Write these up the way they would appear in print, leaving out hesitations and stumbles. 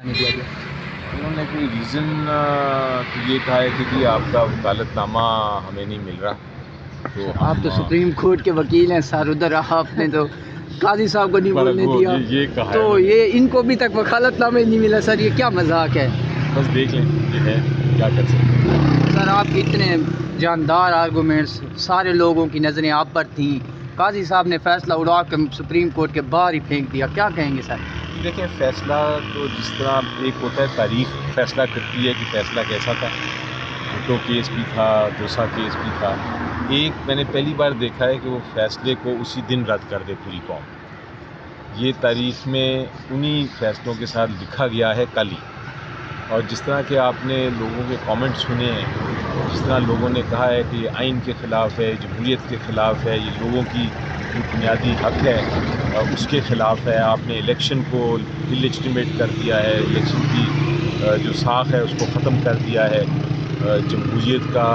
میں دیا گیا؟ انہوں نے کوئی ریزن تو یہ کہا ہے کہ جی آپ کا وکالت نامہ ہمیں نہیں مل رہا. تو آپ تو سپریم کورٹ کے وکیل ہیں سر، ادھر آپ نے تو قاضی صاحب کو نہیں بولنے دیا، یہ کہا تو ہے یہ ان کو ابھی تک وکالت نامہ ہی نہیں ملا سر، یہ کیا مذاق ہے؟ بس دیکھ لیں یہ ہے کیا کر سکتے ہیں. سر آپ کے اتنے جاندار آرگومنٹس، سارے لوگوں کی نظریں آپ پر تھیں، قاضی صاحب نے فیصلہ اڑا کے سپریم کورٹ کے باہر ہی پھینک دیا، کیا کہیں گے سر؟ دیکھیں فیصلہ تو جس طرح ایک ہوتا ہے تاریخ فیصلہ کرتی ہے کہ فیصلہ کیسا تھا. بھٹو کیس بھی تھا، دوسا کیس بھی تھا. ایک میں نے پہلی بار دیکھا ہے کہ وہ فیصلے کو اسی دن رد کر دے پوری قوم. یہ تاریخ میں انہی فیصلوں کے ساتھ لکھا گیا ہے کل ہی. اور جس طرح کہ آپ نے لوگوں کے کامنٹ سنے ہیں، جس طرح لوگوں نے کہا ہے کہ یہ آئین کے خلاف ہے، جمہوریت کے خلاف ہے، یہ لوگوں کی جو بنیادی حق ہے اس کے خلاف ہے. آپ نے الیکشن کو اللیجٹمیٹ کر دیا ہے، الیکشن کی جو ساخ ہے اس کو ختم کر دیا ہے، جمہوریت کا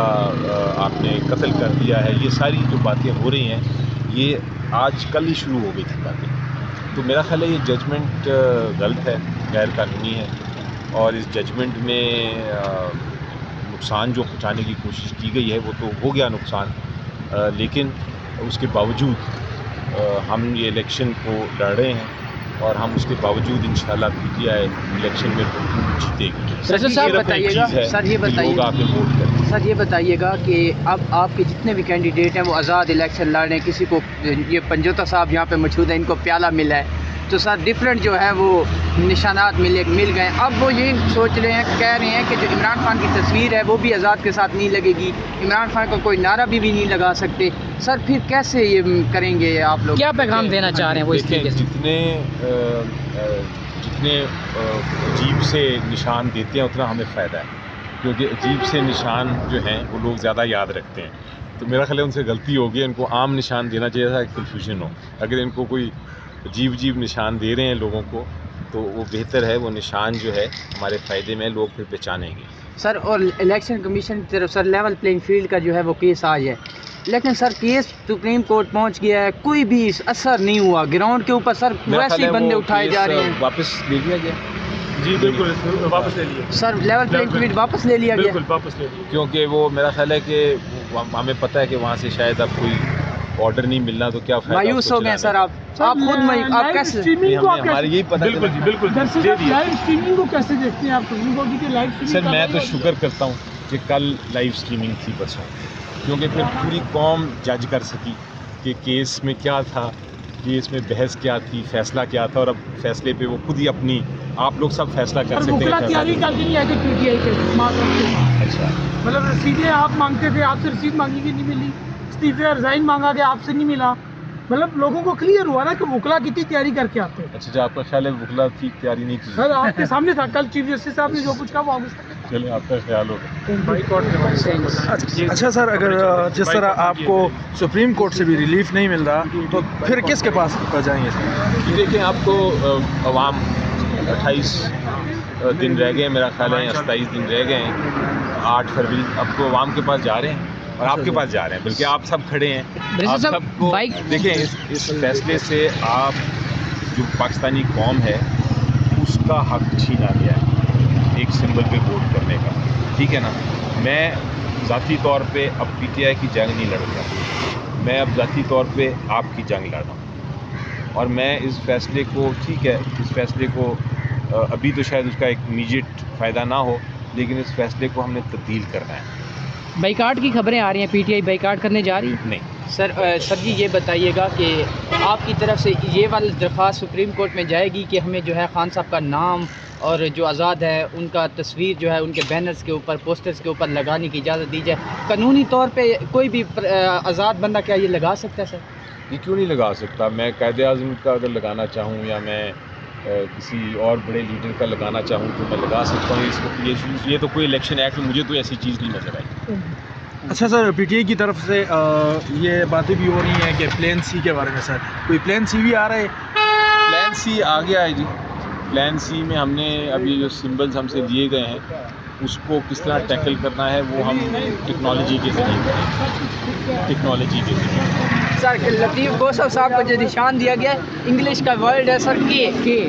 آپ نے قتل کر دیا ہے. یہ ساری جو باتیں ہو رہی ہیں یہ آج کل ہی شروع ہو گئی تھی باتیں. تو میرا خیال ہے یہ ججمنٹ غلط ہے، غیر قانونی ہے. اور اس ججمنٹ میں نقصان جو پہنچانے کی کوشش کی گئی ہے وہ تو ہو گیا نقصان، لیکن اس کے باوجود ہم یہ الیکشن کو لڑ رہے ہیں اور ہم اس کے باوجود انشاءاللہ پی ٹی آئی الیکشن میں جیتے گی. سر صاحب بتائیے گا، سر یہ لوگ آ کے ووٹ کریں. سر یہ بتائیے گا کہ اب آپ کے جتنے بھی کینڈیڈیٹ ہیں وہ آزاد الیکشن لڑ رہے ہیں، کسی کو یہ پنجوتا صاحب یہاں پہ موجود ہیں، ان کو پیالہ ملا ہے، تو سر ڈفرینٹ جو ہے وہ نشانات مل گئے. اب وہ یہ سوچ رہے ہیں، کہہ رہے ہیں کہ جو عمران خان کی تصویر ہے وہ بھی آزاد کے ساتھ نہیں لگے گی، عمران خان کا کوئی نعرہ بھی نہیں لگا سکتے. سر پھر کیسے یہ کریں گے آپ لوگ؟ کیا پیغام دینا چاہ رہے ہیں وہ اس طریقے سے؟ جتنے عجیب سے نشان دیتے ہیں اتنا ہمیں فائدہ ہے، کیونکہ عجیب سے نشان جو ہیں وہ لوگ زیادہ یاد رکھتے ہیں. تو میرا خیال ہے ان سے غلطی ہوگی، ان کو عام نشان دینا چاہیے تھا کہ کنفیوژن ہو. اگر ان کو کوئی عجیب نشان دے رہے ہیں لوگوں کو تو وہ بہتر ہے، وہ نشان جو ہے ہمارے فائدے میں لوگ پھر پہچانیں گے. سر اور الیکشن کمیشن کی طرف سر لیول پلینگ فیلڈ کا جو ہے وہ کیس آج ہے، لیکن سر کیس سپریم کورٹ پہنچ گیا ہے، کوئی بھی اثر نہیں ہوا گراؤنڈ کے اوپر. سر ویسے ہی بندے اٹھائے جا رہے ہیں. واپس لے لیا گیا؟ جی بالکل واپس لے لیا سر، لیول پلینگ فیلڈ واپس لے لیا گیا؟ بالکل واپس لے لیا، کیونکہ وہ میرا خیال ہے کہ ہمیں پتہ ہے کہ وہاں سے شاید اب کوئی آرڈر نہیں ملنا، تو کیا فائدہ. مایوس ہو گئے سر آپ خود آپ کیسے؟ ہمارے یہی پتہ بالکل جی بالکل لائیو اسٹریمنگ کو کیسے دیکھتے ہیں آپ؟ لائیو اسٹریمنگ سر میں تو شکر کرتا ہوں کہ کل لائیو اسٹریمنگ تھی پرسوں، کیونکہ پھر پوری قوم جج کر سکی کہ کیس میں کیا تھا، کیس میں بحث کیا تھی، فیصلہ کیا تھا، اور اب فیصلے پہ وہ خود ہی اپنی آپ لوگ سب فیصلہ کر سکتے ہیں. تیاری کر کے نہیں آئے تھے پی ٹی آئی کے اچھا، مطلب رسیدیں آپ مانگتے تھے، آپ سے رسید مانگی گئی نہیں ملی، استعفے ریزائن مانگا گیا آپ سے نہیں ملا. مطلب لوگوں کو کلیئر ہوا نا کہ وکلا کتنی تیاری کر کے آتے ہیں. اچھا آپ کا خیال ہے وکلا کی تیاری نہیں کی؟ سر آپ کے سامنے تھا کل چیف جسٹس صاحب نے جو کچھ کہا وہ چلے آپ کا خیال ہوگا. اچھا سر، اگر جس طرح آپ کو سپریم کورٹ سے بھی ریلیف نہیں مل رہا تو پھر کس کے پاس جائیں گے سر؟ دیکھیں آپ کو عوام 28 دن رہ گئے، میرا خیال ہے 27 دن رہ گئے ہیں، 8 فروری. اب تو عوام کے پاس جا رہے ہیں اور آپ کے پاس جا رہے ہیں، بلکہ آپ سب کھڑے ہیں. آپ سب کو دیکھیں اس فیصلے سے آپ جو پاکستانی قوم ہے اس کا حق چھینا گیا ہے ایک سمبل پہ ووٹ کرنے کا، ٹھیک ہے نا. میں ذاتی طور پہ اب پی ٹی آئی کی جنگ نہیں لڑ رہا، میں اب ذاتی طور پہ آپ کی جنگ لڑ رہا ہوں. اور میں اس فیصلے کو، ٹھیک ہے اس فیصلے کو ابھی تو شاید اس کا ایک امیجیٹ فائدہ نہ ہو، لیکن اس فیصلے کو ہم نے تبدیل کرنا ہے. بائیکاٹ کی خبریں آ رہی ہیں، پی ٹی آئی بائیکاٹ کرنے جا رہی ہے؟ نہیں سر جی یہ بتائیے گا کہ آپ کی طرف سے یہ والی درخواست سپریم کورٹ میں جائے گی کہ ہمیں جو ہے خان صاحب کا نام اور جو آزاد ہے ان کا تصویر جو ہے ان کے بینرز کے اوپر، پوسٹرز کے اوپر لگانے کی اجازت دی جائے. قانونی طور پہ کوئی بھی آزاد بندہ کیا یہ لگا سکتا ہے سر؟ یہ کیوں نہیں لگا سکتا؟ میں قائد اعظم کا اگر لگانا چاہوں یا میں کسی اور بڑے لیڈر کا لگانا چاہوں تو میں لگا سکتا ہوں. اس وقت یہ تو کوئی الیکشن ایکٹ میں مجھے تو ایسی چیز نہیں نظر آئی. اچھا سر، پی ٹی آئی کی طرف سے یہ باتیں بھی ہو رہی ہیں کہ پلان سی کے بارے میں سر کوئی پلان سی بھی آ رہا ہے؟ پلان سی آ گیا ہے جی. پلان سی میں ہم نے اب یہ جو سمبلز ہم سے دیے گئے ہیں اس کو کس طرح ٹیکل کرنا ہے وہ ہم ٹیکنالوجی کے ذریعے کریں. ٹیکنالوجی کے ذریعے سر لطیف گوسف صاحب کو جو نشان دیا گیا ہے انگلش کا ورڈ ہے سر کے